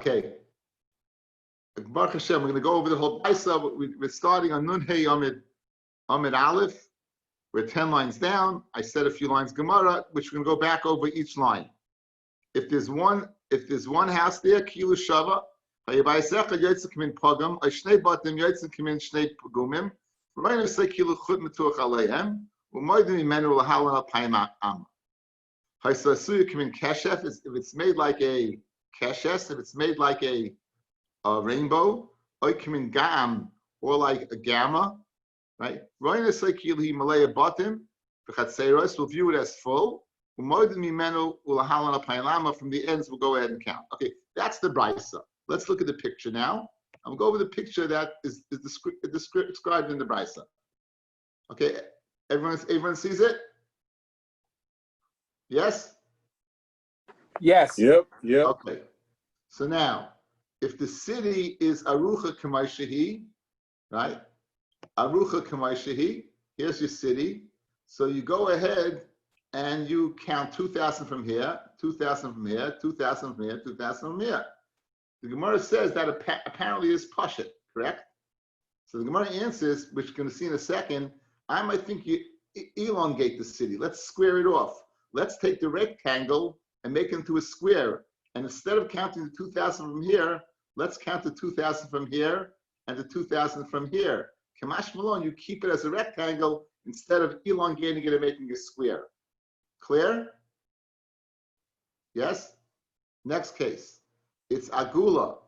Okay. Baruch Hashem, we're going to go over the whole Baisa. We're starting on Nun Hey Amid Aleph. We're 10 lines down. I said a few lines Gemara, which we're going to go back over each line. If there's one house there, Kilu Shava, Hayabaisecha Yotzim Kimin Pagam, Ashnei Batim Yotzim Kimin Shnei Pagumim, Rayna say Kilu Chut Metuach Aleihem, Umoidim Imenu Lahalan Alpaim Am. Haysasuya Kimin Keshef, if it's made like a Keshes, if it's made like a rainbow, Oikimin Gam, or like a gamma, right? Rayna say Kilu Malaya Batim, V'chatzeros, we'll view it as full. From the ends, we'll go ahead and count. Okay, that's the Brisa. Let's look at the picture now. I'll go over the picture that is described in the Brisa. Okay, everyone sees it? Yes? Yes. Yep. Okay, so now, if the city is Arucha Kamaishahi, right? Arucha Kamaishahi, here's your city. So you go ahead and you count 2,000 from here, 2,000 from here, 2,000 from here, 2,000 from here. The Gemara says that apparently is Pashat, correct? So the Gemara answers, which we're going to see in a second, I might think you elongate the city. Let's square it off. Let's take the rectangle and make it into a square. And instead of counting the 2,000 from here, let's count the 2,000 from here and the 2,000 from here. Kamash Malone, you keep it as a rectangle instead of elongating it and making it a square. Clear? Yes? Next case. It's Agula.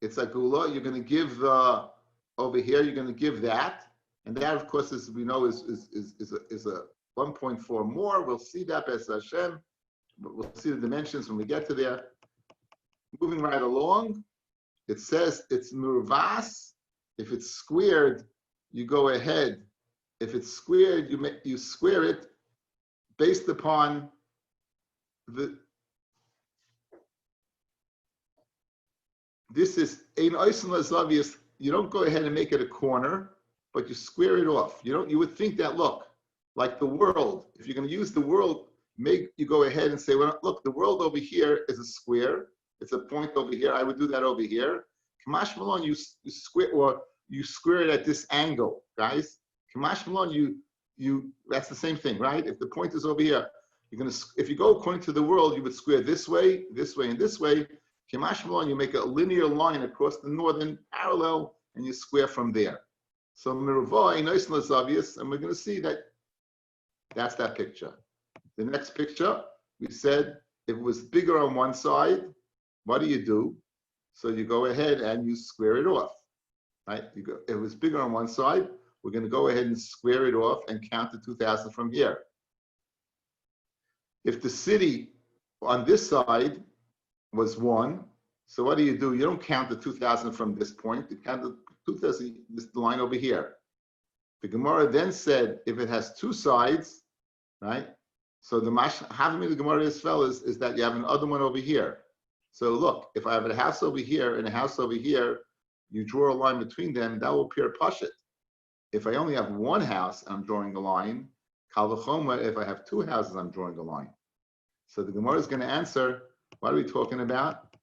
It's Agula. You're going to give over here, you're going to give that. And that, of course, as we know, is a 1.4 more. We'll see that, B'ez Hashem. But we'll see the dimensions when we get to there. Moving right along, it says it's Murvas. If it's squared, you go ahead. If it's squared, you square it based upon this is ein oisin obvious. You don't go ahead and make it a corner, but you square it off. You would think that, look, like the world, if you're going to use the world, you go ahead and say, well, look, the world over here is a square. It's a point over here. I would do that over here. Kamash Malone, you square it at this angle, guys. Kamash Malone, that's the same thing, right? If the point is over here, if you go according to the world, you would square this way, and this way. Kamash Malone, you make a linear line across the northern parallel, and you square from there. So Miruvah, nice and obvious, and we're going to see that that's that picture. The next picture, we said if it was bigger on one side, what do? So you go ahead and you square it off, right? If it was bigger on one side, we're going to go ahead and square it off and count the 2,000 from here. If the city on this side was 1, so what do? You don't count the 2,000 from this point. You count the 2,000, this line over here. The Gemara then said if it has 2 sides, right? So the Havim the Gemara is that you have another one over here. So look, if I have a house over here and a house over here, you draw a line between them, that will appear Pashat. If I only have one house, I'm drawing a line. Kal v'chomer, if I have 2 houses, I'm drawing a line. So the Gemara is going to answer, what are we talking about?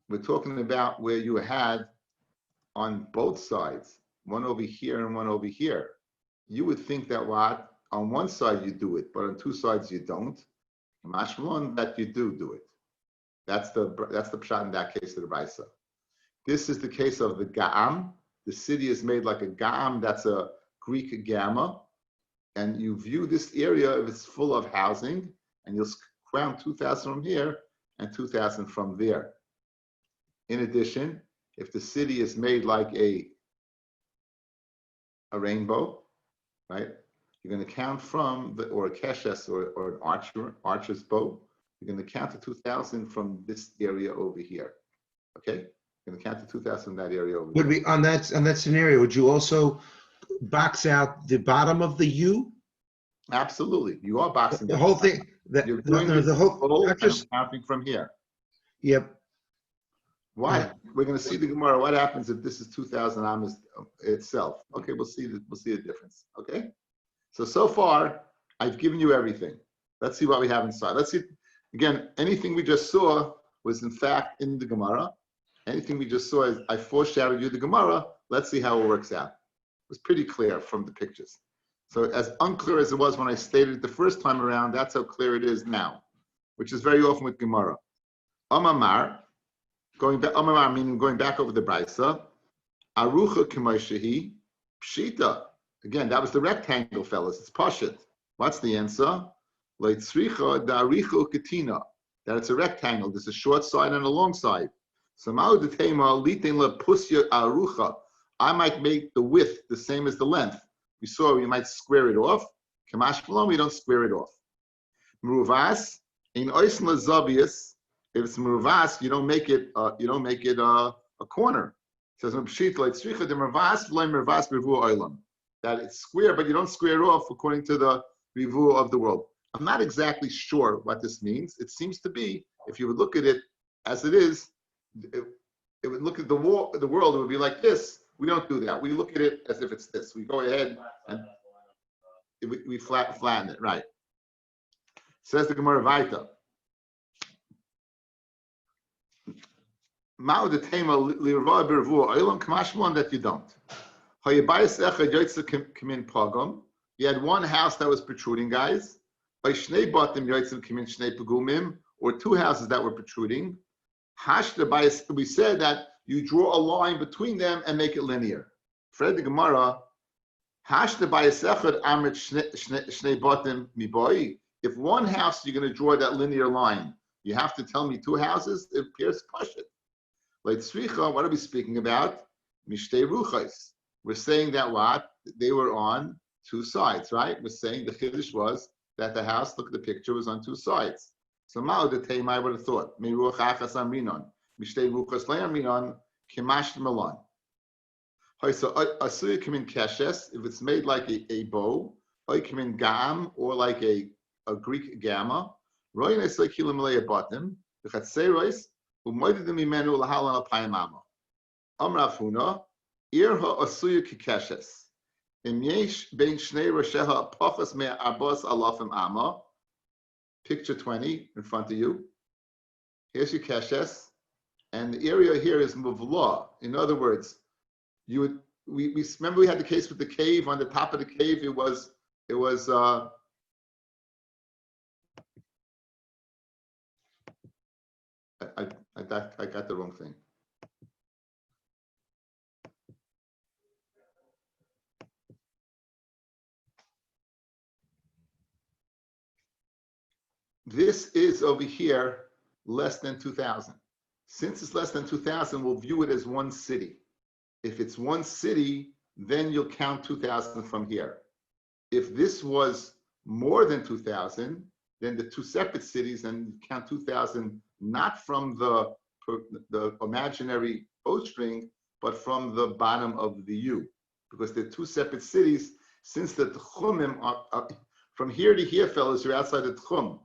We're talking about where you had on both sides, one over here and one over here. You would think that on one side you do it, but on 2 sides you don't. Mashmalon, that you do it. That's the pshat in that case of the Brisa. This is the case of the Ga'am. The city is made like a Ga'am, that's a Greek gamma. And you view this area if it's full of housing, and you'll count 2,000 from here and 2,000 from there. In addition, if the city is made like a rainbow, right? You're going to count from or a keshes or an archer's bow. You're going to count the 2,000 from this area over here. Okay? You're going to count the 2,000 in that area over here. Would we on that scenario? Would you also box out the bottom of the U? Absolutely, you are boxing the whole thing. You're doing the whole. Not just counting from here. Yep. Why? Yeah. We're going to see the Gemara. What happens if this is 2,000 amas itself? Okay, we'll see the difference. Okay. So far, I've given you everything. Let's see what we have inside. Let's see, again, anything we just saw was in fact in the Gemara. Anything we just saw is I foreshadowed you the Gemara. Let's see how it works out. It was pretty clear from the pictures. So as unclear as it was when I stated it the first time around, that's how clear it is now, which is very often with Gemara. Amamar, Amamar meaning going back over the Brisa. Arucha k'maishehi pshita. Again, that was the rectangle, fellas. It's pashit. What's the answer? Leitzricha da'aricha katina. That it's a rectangle. There's a short side and a long side. So ma'udetema litin la pusya arucha. I might make the width the same as the length. We saw you might square it off. Kamash malom, we don't square it off. Meruvas in oisin lazavius. If it's meruvas, you don't make it. A corner. It says pshita leitzricha de meruvas v'lei meruvas b'revu oilam. That it's square, but you don't square it off according to the review of the world. I'm not exactly sure what this means. It seems to be, if you would look at it as it is, it would look at the world, it would be like this. We don't do that. We look at it as if it's this. We go ahead and we flatten it, right? Says the Gemara Vaita. That you don't. You had one house that was protruding, guys. Or two houses that were protruding. We said that you draw a line between them and make it linear. Fred the Gemara. If one house you're going to draw that linear line, you have to tell me two houses. It appears pashut. Like tzricha, what are we speaking about? Mishtei ruchos. We're saying that what? They were on two sides, right? We're saying the chiddush was that the house, look at the picture, was on two sides. So ma'u the teim, I would have thought. Me ruach achas amrinon. Mishtei ruchos le'amrinon, kimash malon. So asuya kamin keshes, if it's made like a bow, oy kamin gam, or like a Greek gamma, roy nesay kilim le'ya bottom, the chatzerois, u'moidedim imenu l'halan al-payim amo. Amrav huna, irha asuya kikeshes. Im yesh bein shnei rosheha pachas me arbos alafim ama. Picture 20 in front of you. Here's your keshes, and the area here is muvla. In other words, we remember we had the case with the cave. On the top of the cave, it was I got the wrong thing. This is over here less than 2,000. Since it's less than 2,000, we'll view it as one city. If it's one city, then you'll count 2,000 from here. If this was more than 2,000, then the two separate cities, and you count 2,000 not from the imaginary bowstring, but from the bottom of the U, because they're two separate cities. Since the tchumim are from here to here, fellas, you're outside the tchum.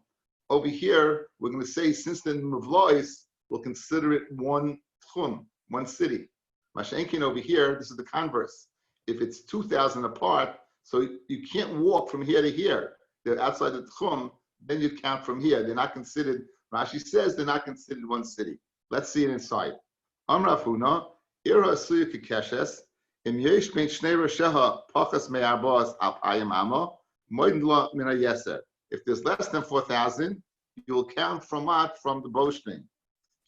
Over here, we're going to say, since the muvlois, we'll consider it one tchum, one city. Mashenkin over here, this is the converse. If it's 2,000 apart, so you can't walk from here to here. They're outside the tchum, then you count from here. They're not considered, Rashi says they're not considered one city. Let's see it inside. Amrav huna, ira asuya kekeshes, im yesh ben shnei rosheha pachas me'arbos al payim amo, moedin lo min hayeser. If there's less than 4,000, you'll count from what? From the bowstring.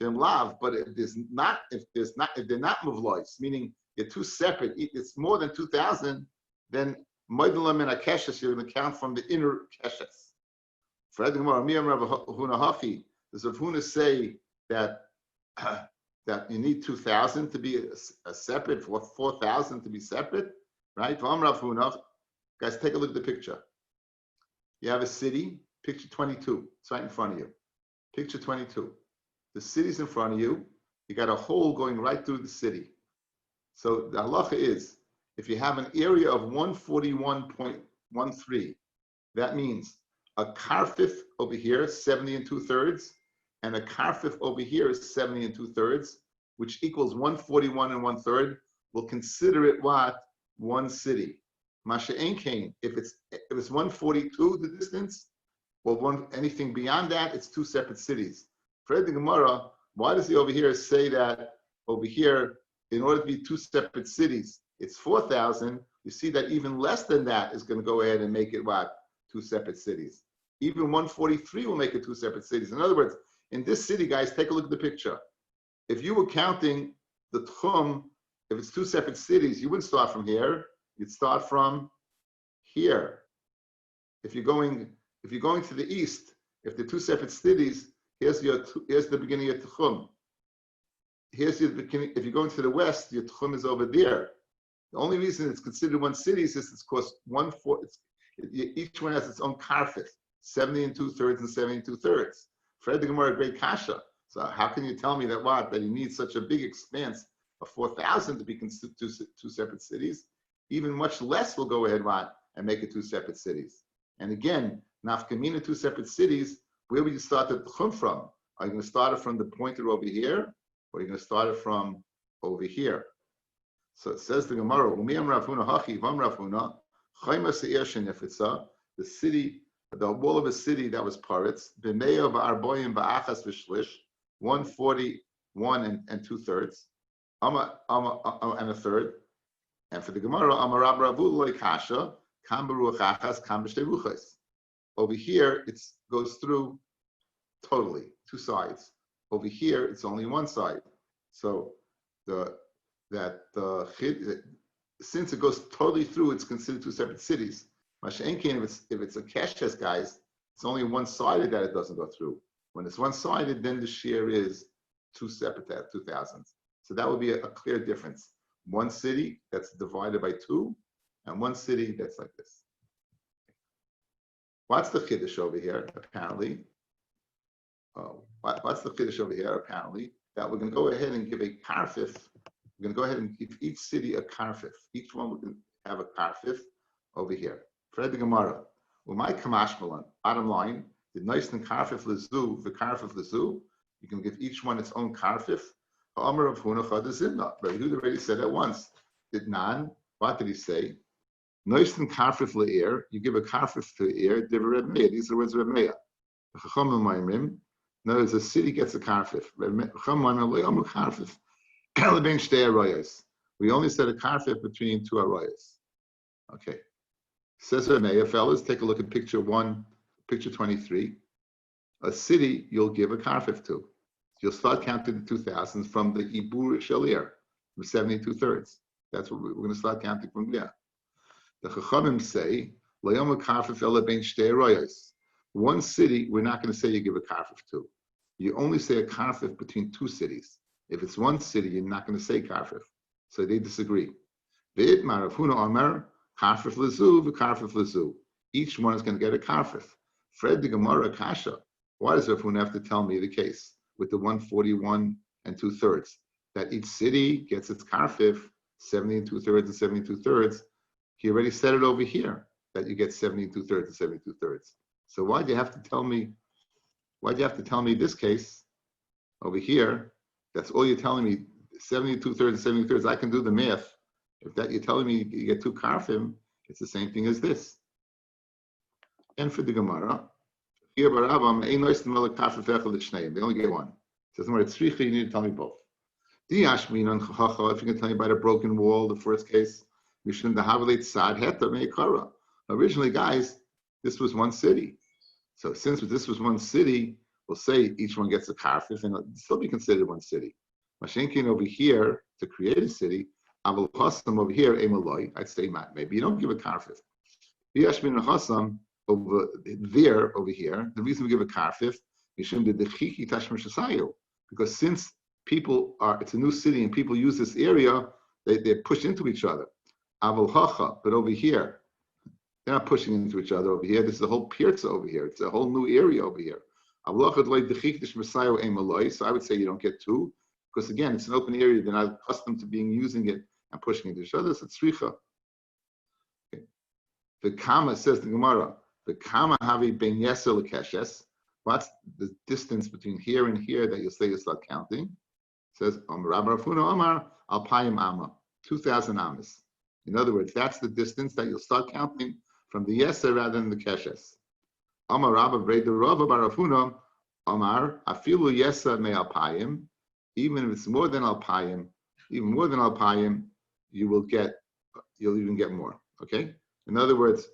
But if they're not muvlois, meaning they're two separate, it's more than 2,000, then moedin min hakeshes, you're going to count from the inner keshes. Does Rav Huna say that you need 2,000 to be a separate, 4,000 to be separate, right? Guys, take a look at the picture. You have a city, picture 22. It's right in front of you. Picture 22. The city's in front of you. You got a hole going right through the city. So the halacha is, if you have an area of 141.13, that means a karfif over here, 70 2/3, and a karfif over here is 70 2/3, which equals 141 1/3. We'll consider it what? One city. Masha Einkain, if it's 142 the distance, or anything beyond that, it's two separate cities. Fred the Gemara, why does he over here say that over here, in order to be two separate cities, it's 4,000? You see that even less than that is going to go ahead and make it what? Two separate cities. Even 143 will make it two separate cities. In other words, in this city, guys, take a look at the picture. If you were counting the tchum, if it's two separate cities, you wouldn't start from here. You'd start from here. If you're going to the east, if they're two separate cities, here's the beginning of tchum. Here's your beginning. If you're going to the west, your tchum is over there. The only reason it's considered one city is it's because each one has its own karfif, 70 2/3 and 70 2/3. Fred the Gemara, great kasha. So how can you tell me that you need such a big expanse of 4,000 to be considered two separate cities? Even much less will go ahead and make it two separate cities. And again, nafkamina, two separate cities, where would you start the tchum from? Are you going to start it from the pointer over here, or are you going to start it from over here? So it says the Gemara, the city, the wall of a city that was parrots, 141 and 2/3, and a third. And for the Gemara, over here, it goes through totally, two sides. Over here, it's only one side. So since it goes totally through, it's considered two separate cities. Mashenkin, if it's a keshes, guys, it's only one-sided that it doesn't go through. When it's one-sided, then the share is two separate 2,000. So that would be a clear difference. One city that's divided by two, and one city that's like this. What's the chiddush over here? Apparently, what's the chiddush over here? Apparently, that we're going to go ahead and give a karfif. We're going to go ahead and give each city a karfif. Each one we can have a karfif over here. Fred the Gemara. Well, my kamashmalan. Bottom line, the nice and karfif lezu, the karfif lezu. You can give each one its own karfif. Amar of Hunacha the Zimna. Rabbi Yehuda already said that once. Did Nan? What did he say? Nice and karfif le'er. You give a karfif to ear. Divrei Reb Meir. These are the words of Reb Meir. The Chachamim Ma'imrim. In other words, a city gets a karfif. We only said a karfif between two arroyos. Okay. Says Reb Meir, fellas, take a look at picture 23. A city you'll give a karfif to. You'll start counting the 2,000s from the Ibur Shalir, from 70 2/3. That's what we're going to start counting from there. The Chachamim say, one city, we're not going to say you give a karfif to. You only say a karfif between two cities. If it's one city, you're not going to say karfif. So they disagree. Each one is going to get a karfif. Fred the Gemara kasha. Why does Rav Huna have to tell me the case with the 141 and 2/3? That each city gets its karfif, 70 2/3 and 70 2/3. He already said it over here that you get 70 2/3 and 70 2/3. So why do you have to tell me? Why do you have to tell me this case over here? That's all you're telling me. 70 2/3 and 70 2/3. I can do the math. If that you're telling me you get two karfim, it's the same thing as this. And for the Gemara, here they only get one. It says, you need to tell me both. If you can tell me about a broken wall, the first case, originally, guys, this was one city. So since this was one city, we'll say each one gets a karfif and it'll still be considered one city. Mashenkin over here, to create a city, Aval Chasam over here, I'd say maybe you don't give a karfif. Biyashmin Chasam over there, over here, the reason we give a karfif, because since it's a new city and people use this area, they're pushed into each other. Aval Hacha, but over here, they're not pushing into each other over here. This is a whole pirza over here. It's a whole new area over here. So I would say you don't get two, because again, it's an open area. They're not accustomed to using it and pushing into each other. So it's tzricha. Okay. The Kama says the Gemara, the Kama havi ben yeser lekeshes. What's the distance between here and here that you say you start counting? It says Rabbi Rafuna Omar Alpayim Amma, 2,000 amas. In other words, that's the distance that you'll start counting from the yeser rather than the keshes. Amar Rabba Vreda Rabba Barafuna Amar, afilu yesa me alpayim, even if it's more than alpayim, you'll even get more. Okay? In other words,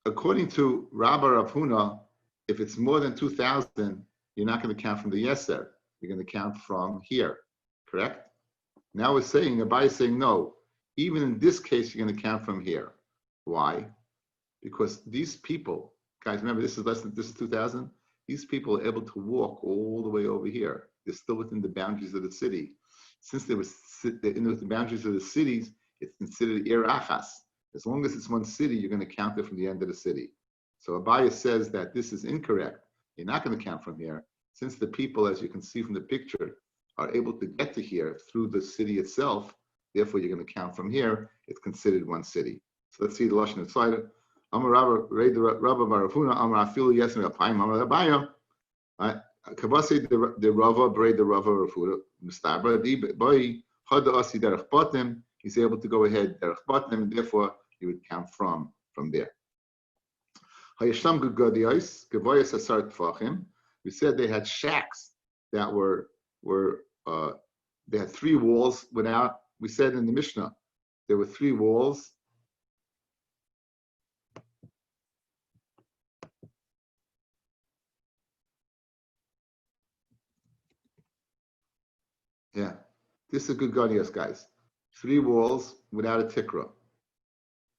according to Rabbi Rav Huna, if it's more than 2,000, you're not going to count from the yeser. You're going to count from here. Correct? Now we're saying, Rabbi is saying, no, even in this case, you're going to count from here. Why? Because these people, guys, remember, this is 2,000. These people are able to walk all the way over here. They're still within the boundaries of the city. Since they were in the boundaries of the cities, it's considered ir achas. As long as it's one city, you're going to count it from the end of the city. So Abaya says that this is incorrect. You're not going to count from here. Since the people, as you can see from the picture, are able to get to here through the city itself, therefore you're going to count from here. It's considered one city. So let's see the Lashon inside it. Amar Rabba, read the Rabba Barafuna, Amar Afilu Yesem Apayim, Amar Abaya. Kavasi the Rava, braid the Rava Rafuna, Mustabra, Di Boy, Hada Asi Derech Batim. He's able to go ahead Derech Batim, and therefore he would count from there. Hayashtam Gugadiyos, Gavoyas Asar Tfachim. We said they had shacks that were they had 3 walls without. We said in the Mishnah there were 3 walls. Yeah, this is good Gugadiyos, guys. 3 walls without a tikra.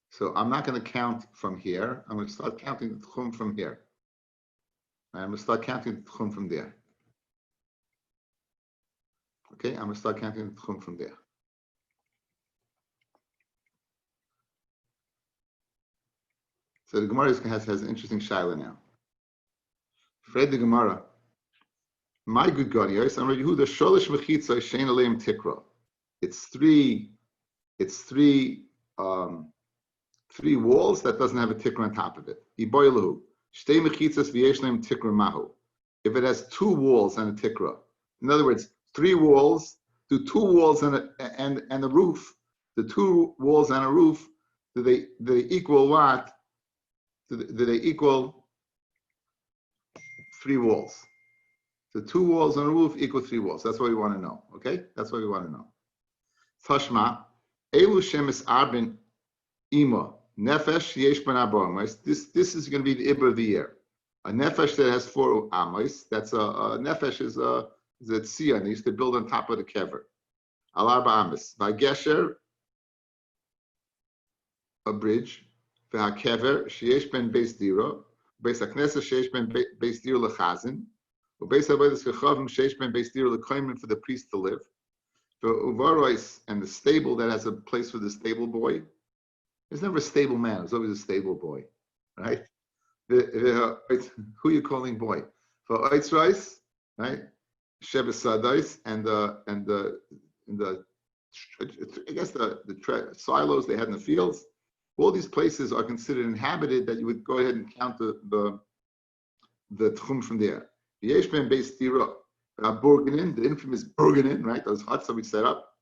So I'm not going to count from here. I'm going to start counting the tchum from here. I'm going to start counting the tchum from there. Okay, I'm going to start counting the tchum from there. So the Gemara has an interesting shaila now. Fred the Gemara. My good God, yes, I'm ready. Who the sholish mechitza shein aleim tikra. It's three walls that doesn't have a tikra on top of it. Iboilahu. Shtei mechitzas v'yesh leim tikra mahu. If it has 2 walls and a tikra, in other words, 3 walls, do 2 walls and a roof. The 2 walls and a roof, do they equal what? Do they equal 3 walls? The 2 walls and a roof equal 3 walls. That's what we want to know. Okay, that's what we want to know. Tashma, elu shemis arbin ima nefesh yesh ben abomis. This is going to be the ibr of the year. A nefesh that has 4 amos. That's a nefesh is a tzia. They used to build on top of the kever. Alarba amos. Vagesher, a bridge. Vahakever sheyesh ben beis dira. Beis hakneses sheyesh ben beis dira lechazin. Beis habayis kechavim sheyesh ben beis dira lekoyim for the priest to live. The uvarois and the stable that has a place for the stable boy. There's never a stable man. There's always a stable boy, right? Who are you calling boy? For oitzrais, right? Shebesadais and the I guess the silos they had in the fields. All these places are considered inhabited. That you would go ahead and count the tchum from there. Yesh ben beis dira. Burgenin, the infamous Burgenin, right? Those huts that we set up.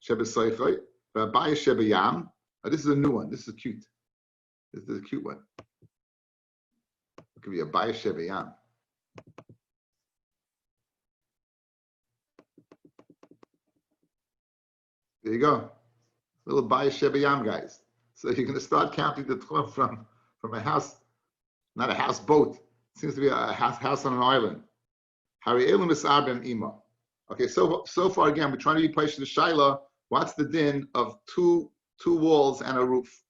Shebe Soichoi. Rabbi Shebe Yam. This is a new one. This is cute. This is a cute one. It could be a Baya Shebe Yam. There you go. Little Baya Shebe Yam, guys. So you're going to start counting the tchum from a house, not a houseboat. It seems to be a house on an island. Okay, so far again, we're trying to be patient to Shaila. What's the din of two walls and a roof?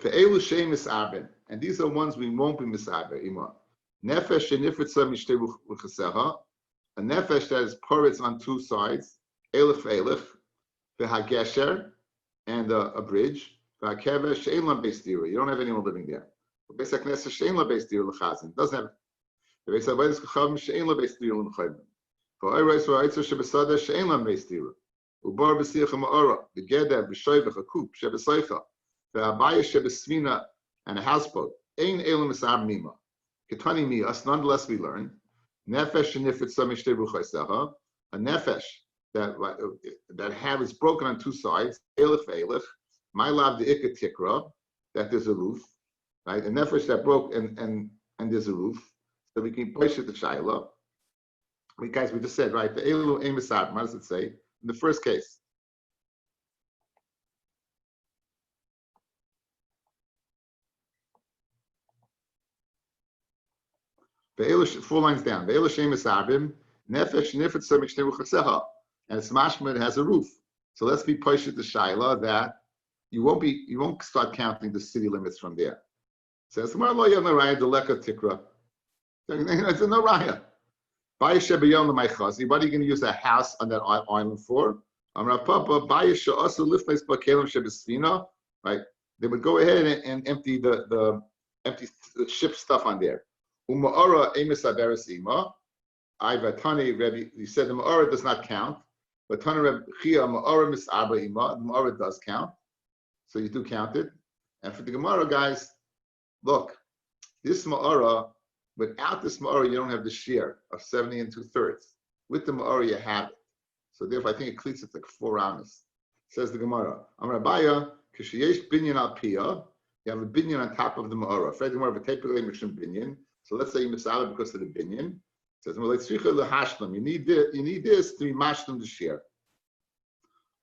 And these are ones we won't be misaber ima. Nefesh shenifritza mishtei v'cheseha. A nefesh that is poritz on 2 sides. Elich ve'elich. V'hagesher. And a bridge. V'hakever she'en la beis dira. You don't have anyone living there. Beis hakneses she'en la beis dira l'chazin. Doesn't have. Beis habayis kechavim she'en la beis dira l'chayim. V'oirais v'oitzah shebesada she'en la beis dira. Ubar b'siach ha'ma'ora. V'geder b'shoy v'chakup shebesoicha. V'abaya shebesvina. And a houseboat. Ein elam misab nima. Ketani mias. Nonetheless, we learn. Nefesh shenifrit samishtei ruchaiseha. A nefesh that have is broken on 2 sides. Elich ve'elich. My lab the ikka tikra. That there's a roof. Right? A nefesh that broke and and there's a roof, so we can push it to Shaila. We just said, right, the Elu Emisad, what does it say? In the first case. Four lines down. And it's mashma, it has a roof. So let's be pushed to Shaila that you won't start counting the city limits from there. It says, it's a no raya. What are you going to use a house on that island for? Right? They would go ahead and empty the ship stuff on there. Umaora emis aberesima. Ivatani Rabbi, you said the Ma'ora does not count, but Tani Rabbi Chia Ma'ora mis'abaima. The Ma'ora does count, so you do count it. And for the Gemara, guys, look, this Ma'ora, without this Ma'ora, you don't have the shear of 70 2/3. With the Ma'ora, you have it. So therefore, I think it cleats it like 4 amas. Says the Gemara, Am Rabbiya, Kishiyesh binyan al piyah, you have a binyan on top of the Ma'ora. Fred Gemara, v'tepilei mishum binyan. So let's say you miss out because of the binyan. It says, you need this to be mashlim the shear.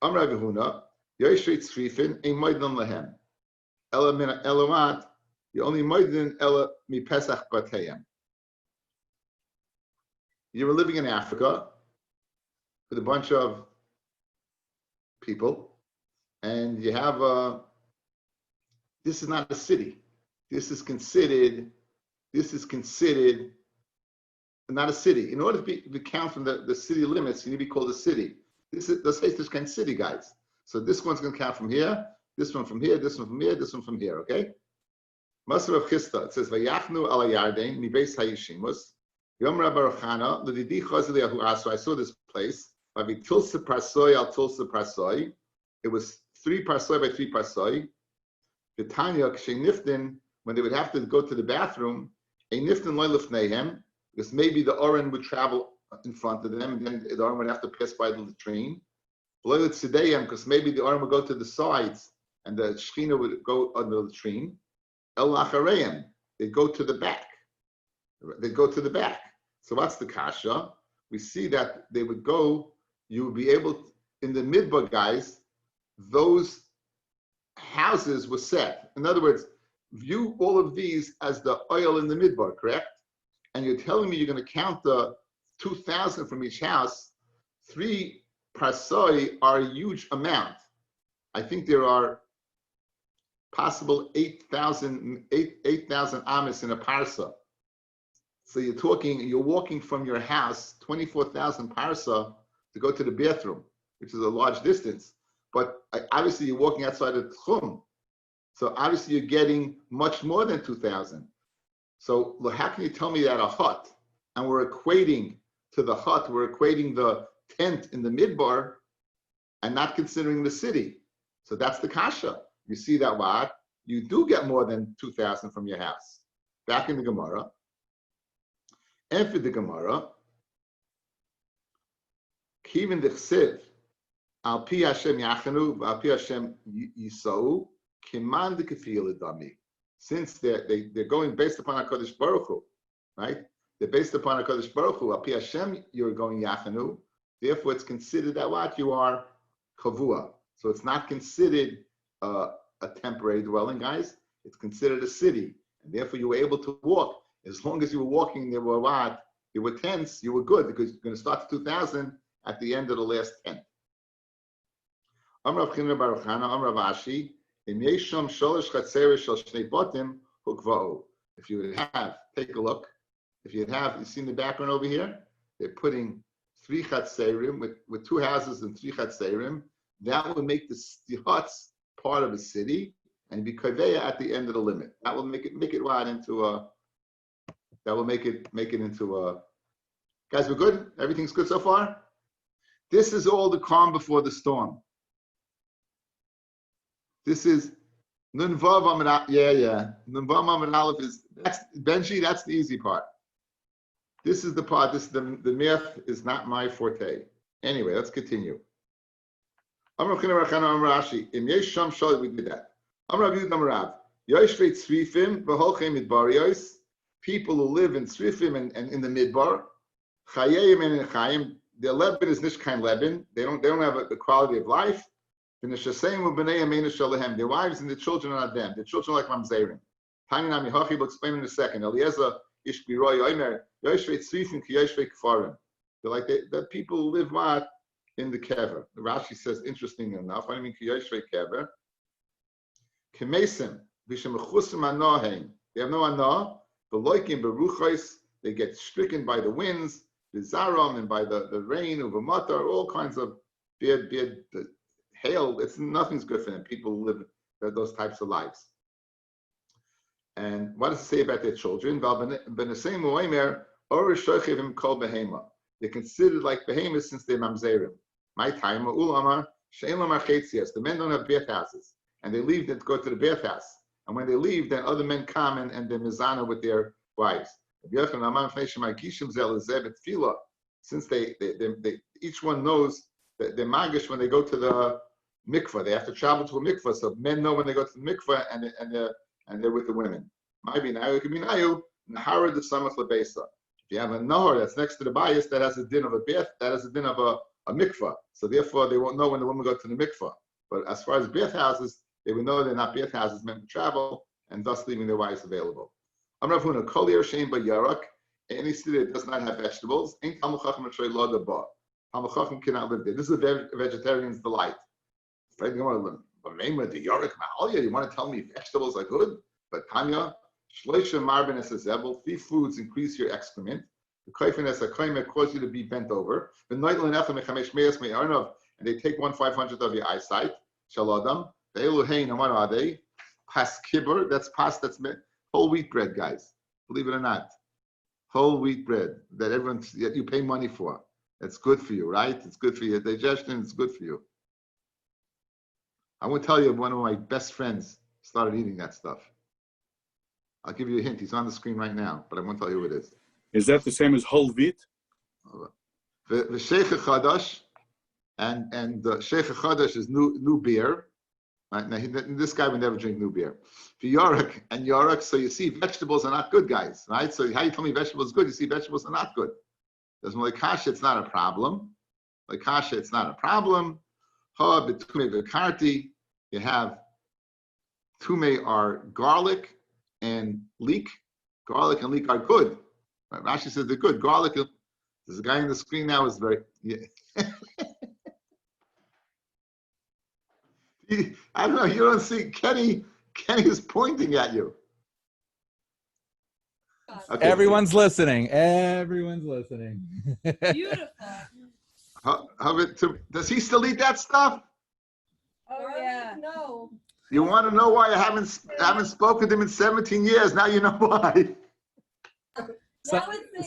Am Rabbi Huna, Yoshrit Srifin, a Moidin Lahem. Ela min Elomat, you only Moidin Ela mi Pesach Batayim. You were living in Africa with a bunch of people, and you have this is not a city. This is considered not a city. In order to count from the city limits, you need to be called a city. This is this kind of city, guys. So this one's going to count from here, this one from here, this one from here, this one from here. Okay. Masar of Chista. It says Vayachnu ala Yarden mibeis hayishimus. Yom Rabbi Rochana l'didi chazili ahu aso. I saw this place. Vavi tilsa parsoy al tilsa parsoy. It was 3 parsoy by 3 parsoy. The Tanya ksheniftin, when they would have to go to the bathroom, a niftin loy lefneihem, because maybe the Oren would travel in front of them, and then the Oren would have to pass by the latrine. Loy tzedeyem, because maybe the Oren would go to the sides, and the Shechina would go on the latrine. El lachareim, they'd go to the back. So what's the kasha? We see that they would go, you would be able to, in the midbar, guys, those houses were set. In other words, view all of these as the oil in the midbar, correct? And you're telling me you're going to count the 2,000 from each house. 3 parsoi are a huge amount. I think there are possible 8,000 amis in a parsa. So you're walking from your house 24,000 parsa to go to the bathroom, which is a large distance. But obviously you're walking outside of Tchum. So obviously you're getting much more than 2,000. So how can you tell me that a hut, and we're equating to the hut, we're equating the tent in the midbar and not considering the city? So that's the kasha. You see that what? You do get more than 2,000 from your house. Back in the Gemara. And for the Gemara, Kivin dechsev, al pi Hashem yachanu, al pi Hashem yisou, kiman dekefil edami. Since they're going based upon HaKadosh Baruch Hu, right? They're based upon HaKadosh Baruch Hu. Al pi Hashem, you're going yachanu. Therefore, it's considered that what you are chavua. So it's not considered a temporary dwelling, guys. It's considered a city, and therefore you were able to walk. As long as you were walking, there were what? There were tents. You were good because you're going to start 2,000 at the end of the last tent. Amrav China Baruch Hana, Amrav Ashi. If you would have, take a look. If you'd have, you see in the background over here, they're putting 3 chatzerim with 2 houses and 3 chatzerim. That would make the huts part of a city and be kaveya at the end of the limit. That will make it wide into a. That will make it into a. Guys, we're good. Everything's good so far. This is all the calm before the storm. This is Nun Vav Amid Aleph. Yeah. Nun Vav Amid Aleph is that's Benji. That's the easy part. This is the part. The math is not my forte. Anyway, let's continue. We did that. people who live in Srifim and in the Midbar, Chayim and in Chayim, their Leben is Nishkain Leben. They don't have the quality of life. Their wives and the children are not them. The children are like Mamzerim. Tanya Nami Hachi will explain in a second. Eliezer Ishbiroy Omer Yoshvei Tzrifim Ki Yoshvei Kfarim. They're like the people who live what in the kever. Rashi says, interesting enough. What do you mean Ki Yoshvei Kever? Kemesim Vishemechusim Anoheim. They have no anah. The loikim beruchos. They get stricken by the winds, the zaram, and by the rain, uvamatar, all kinds of bad hail. Nothing's good for them. People who live those types of lives. And what does it say about their children? They're considered like behemoths since they're mamzerim. My time, the men don't have bathhouses, and they leave to go to the bathhouse. And when they leave, then other men come and they're mizana with their wives. Since they each one knows that they're magish when they go to the mikvah. They have to travel to a mikvah, so men know when they go to the mikvah and they're with the women. Maybe now it could be nayu nahara the samach lebesa. If you have a nahar that's next to the bayis, that has a din of a bath, that has a din of a mikvah. So therefore, they won't know when the women go to the mikvah. But as far as bathhouses, they will know they're not bathhouses meant to travel, and thus leaving their wives available. Amar Huna kol yershein ba yarak. Any city that does not have vegetables, ain't Talmud Chacham Shrei Lo Daba. Talmud Chacham cannot live there. This is a vegetarian's delight. You want to tell me vegetables are good? But Tanya, Shloisha Marbin es Zevel, 3 foods increase your excrement. The Kaifin es Akaimet cause you to be bent over. The Noitel and Echem Mechamesh Meas Me Arnov, and they take 1/500th of your eyesight. Shalodam. The Eluhein, and what are they? Pas kibber, that's whole wheat bread, guys. Believe it or not. Whole wheat bread that you pay money for. It's good for you, right? It's good for your digestion. It's good for you. I won't tell you, one of my best friends started eating that stuff. I'll give you a hint. He's on the screen right now, but I won't tell you who it is. Is that the same as whole wheat? The Sheikh Chadash, and the Sheikh Chadash is new beer. Right? Now, this guy would never drink new beer. For Yorak, so you see vegetables are not good, guys, right? So how you tell me vegetables are good? You see vegetables are not good. Doesn't like kasha, it's not a problem. Like kasha, it's not a problem. Ha betume v'karti, you have tume are garlic and leek. Garlic and leek are good. Right? Rashi says they're good. Garlic. There's a guy on the screen now is very. Yeah. I don't know. You don't see Kenny. Kenny is pointing at you. Okay. Everyone's listening. Everyone's listening. Beautiful. Does he still eat that stuff? Oh yeah. No. You want to know why I haven't spoken to him in 17 years? Now you know why. So,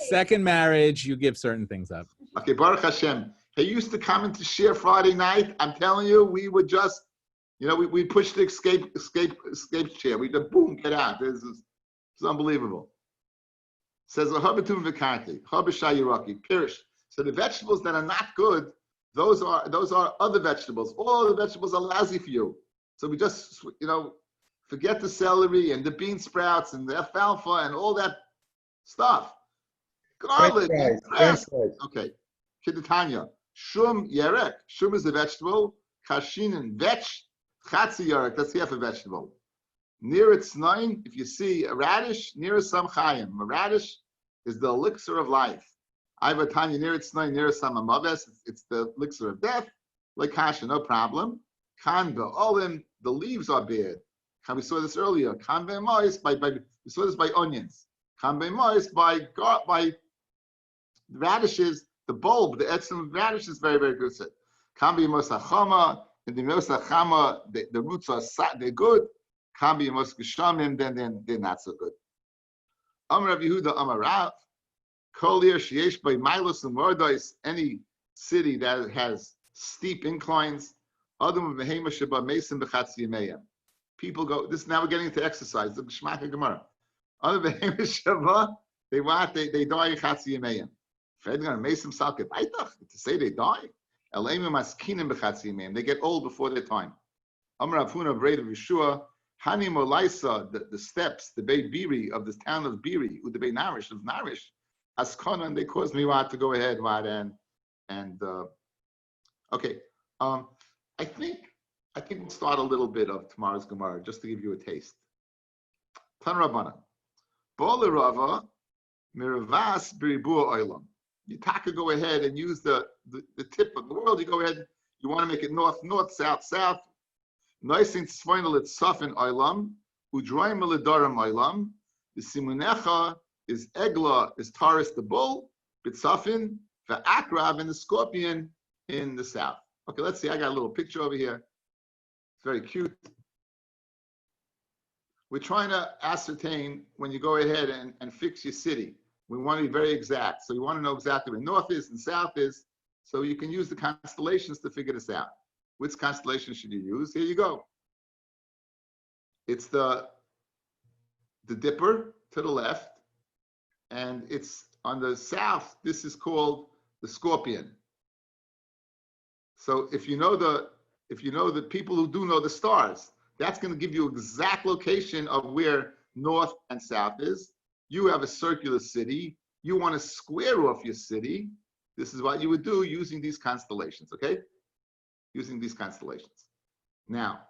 second marriage, you give certain things up. Okay, Baruch Hashem. He used to come into share Friday night. I'm telling you, we would just, we pushed the escape chair. We did boom, get out. This is unbelievable. Says Habatum Vikati, Habashayiraki, Pirish. So the vegetables that are not good, those are other vegetables. All the vegetables are lousy for you. So we just, forget the celery and the bean sprouts and the alfalfa and all that stuff. Garlic. Okay. Kidatanya. Shum yerek. Shum is a vegetable. Kashinin vetch. Chatzi yerek. That's half a vegetable. Near its 9, if you see a radish, near some chayim. A radish is the elixir of life. Ivatanya near its 9, near some amaves. It's the elixir of death. Like kasha, no problem. Kanva, olim, the leaves are bad. We saw this earlier. Kanve mois we saw this by onions. Kanve mois by radishes. The bulb, the etzim of radish is very, very good. Kanve mosachama, and the mosachama, the roots are they're good. Kanve mosgeshamim, then they're not so good. Amar Rav Yehuda, Amar Rav, Kol yer sheyesh by milos and mordois, any city that has steep inclines. People go. This now we're getting into exercise. The Geshmak Gemara. They die chatziyimeyim. To say they die. They get old before their time. Amar Avuna Breda Yeshua Hani Molaisa, the steps, the Beit Biri of the town of Biri, the Beit Narish of Narish, Askonan, they caused me to go ahead, and okay. I think we'll start a little bit of tomorrow's Gemara just to give you a taste. Tan Rabbana. Bola Rava, Miravas Biribua Oilam. You taka go ahead and use the tip of the world. You go ahead, you want to make it north, south, south. Noisin Sfoinal at Safin Oilam, Udroim Lidaram Oilam. The Simunecha is Egla, is Taurus the bull, Bitsafin, the Akrav and the scorpion in the south. Okay, let's see. I got a little picture over here. It's very cute. We're trying to ascertain when you go ahead and fix your city. We want to be very exact. So you want to know exactly where north is and south is. So you can use the constellations to figure this out. Which constellation should you use? Here you go. It's the Dipper to the left. And it's on the south, this is called the Scorpion. So if you know the people who do know the stars, that's going to give you exact location of where north and south is. You have a circular city. You want to square off your city. This is what you would do using these constellations, okay? Using these constellations. Now,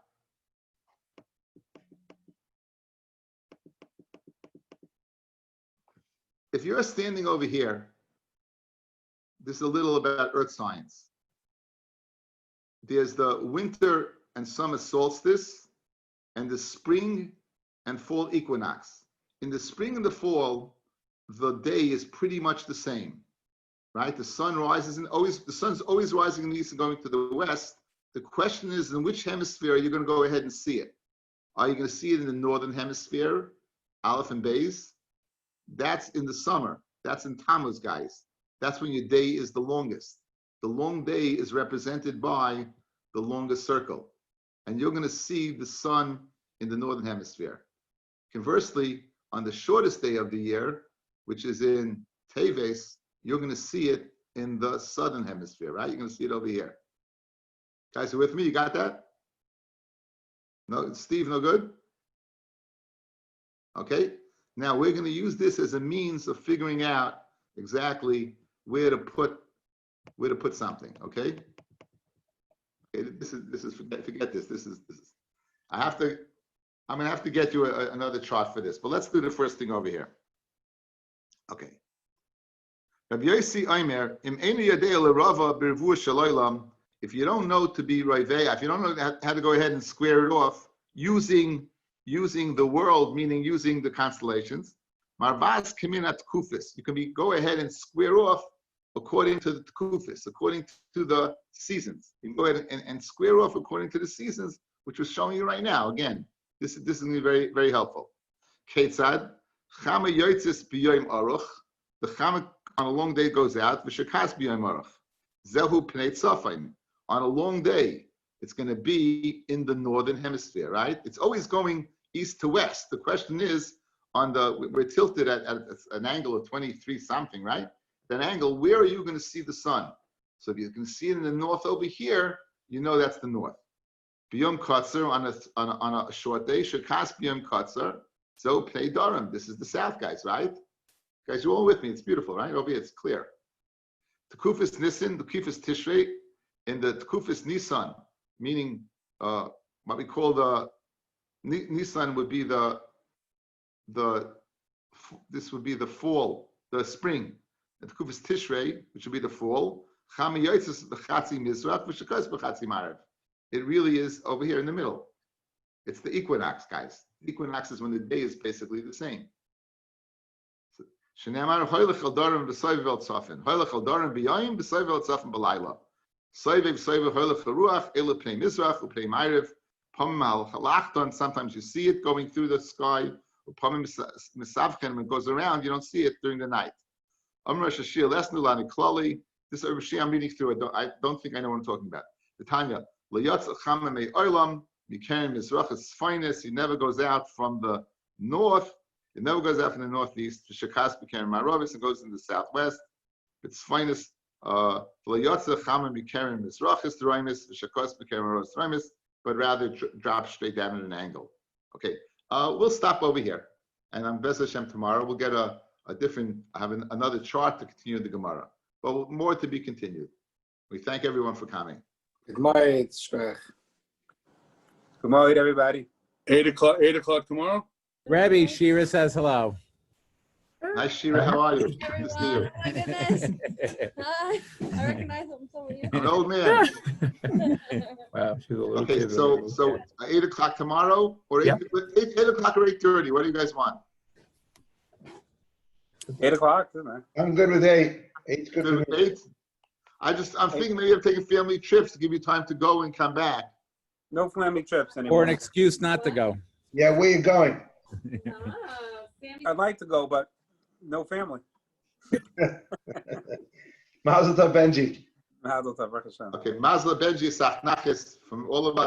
if you're standing over here, this is a little about earth science. There's the winter and summer solstice and the spring and fall equinox. In the spring and the fall, the day is pretty much the same, right? The sun rises the sun's always rising in the east and going to the west. The question is, in which hemisphere are you going to go ahead and see it? Are you going to see it in the northern hemisphere, Aleph and Beis? That's in the summer. That's in Tammuz, guys. That's when your day is the longest. The long day is represented by the longest circle. And you're going to see the sun in the northern hemisphere. Conversely, on the shortest day of the year, which is in Teves, you're going to see it in the southern hemisphere, right? You're going to see it over here. Guys, are with me? You got that? No, Steve, no good? Okay. Now we're going to use this as a means of figuring out exactly where to put something. Okay. Okay. This is forget this. This is. I'm going to have to get you another chart for this, but let's do the first thing over here. Okay. Rabbi Yossi Omer, Im Einu Yadei L'Rava B'Revua Shaloylam. If you don't know to be Roivei, if you don't know how to go ahead and square it off using the world, meaning using the constellations, Marbas Kaminat Kufis. You can go ahead and square off according to the Kufis, according to the seasons. You can go ahead and square off according to the seasons, which we're showing you right now. Again, this is going to be very, very helpful. Ketzad, Chama Yoitzis B'Yoim Aruch. The Chama on a long day goes out. V'Shekas B'Yoim Aruch. Zehu Pnei Tzafain. On a long day, it's going to be in the northern hemisphere, right? It's always going east to west. The question is, we're tilted at an angle of 23 something, right? That angle, where are you going to see the sun? So if you can see it in the north over here, you know that's the north. Biyom Kotzer on a short day, Shekas Biyom Kotzer, so Pnei Darim. This is the south, guys, right? Guys, you're all with me. It's beautiful, right? Over here, it's clear. Tekufis Nisan, Tekufis Tishrei, in the Tekufis Nisan, meaning what we call the Nisan would be this would be the fall, the spring. The Tekufis Tishrei, which would be the fall. Chama Yotzis B'Chatzi Mizrach V'Shekos B'Chatzi Marav. It really is over here in the middle. It's the equinox, guys. The equinox is when the day is basically the same. Shnei Hoylech Al Darim B'Soiv El Tzafin. Hoylech Al Darim B'Yayim B'Soiv El Tzafin B'Layla. Soivev Hoylech Haruach Ela Pnei Mizrach U'Pnei Ma'ariv. Pamim Al Halachton. Sometimes you see it going through the sky. Pamim Misavchen, when it goes around, you don't see it during the night. Amar Shashir Lesnu Lani Klali. This Rashi I'm reading through. I don't think I know what I'm talking about. The Tanya. L'yatz Chama Mei Olam. Mikarim Mizrach is finest. He never goes out from the north. It never goes out from the northeast. Shekas Mikarim Maravis. It goes in the southwest. It's finest. L'yatz Chama Mikarim Mizrach is Raimis. Shekas Mikarim Maravis Raimis. But rather drop straight down at an angle. Okay, we'll stop over here. And on Bez Hashem tomorrow, we'll get a different, another chart to continue the Gemara. But more to be continued. We thank everyone for coming. Good morning, Good morning, everybody. 8 o'clock tomorrow? Rabbi, Shira says hello. Nice, Shira, how are you? Good to see you. Oh my goodness. Hi. I recognize some of you. I'm an old man. Wow, she's a little Okay, kid. so 8 o'clock tomorrow, or 8 o'clock or 8:30? What do you guys want? 8 o'clock, isn't it? I'm good with 8. 8's good Good for with me. 8? I'm thinking maybe I'm taking family trips to give you time to go and come back. No family trips anymore. Or an excuse not to go. Yeah, where you going? I'd like to go, but no family. Mazel tov, Benji. Mazel tov, Baruch Hashem. Okay, Mazla Benji Sachnachis from all of us.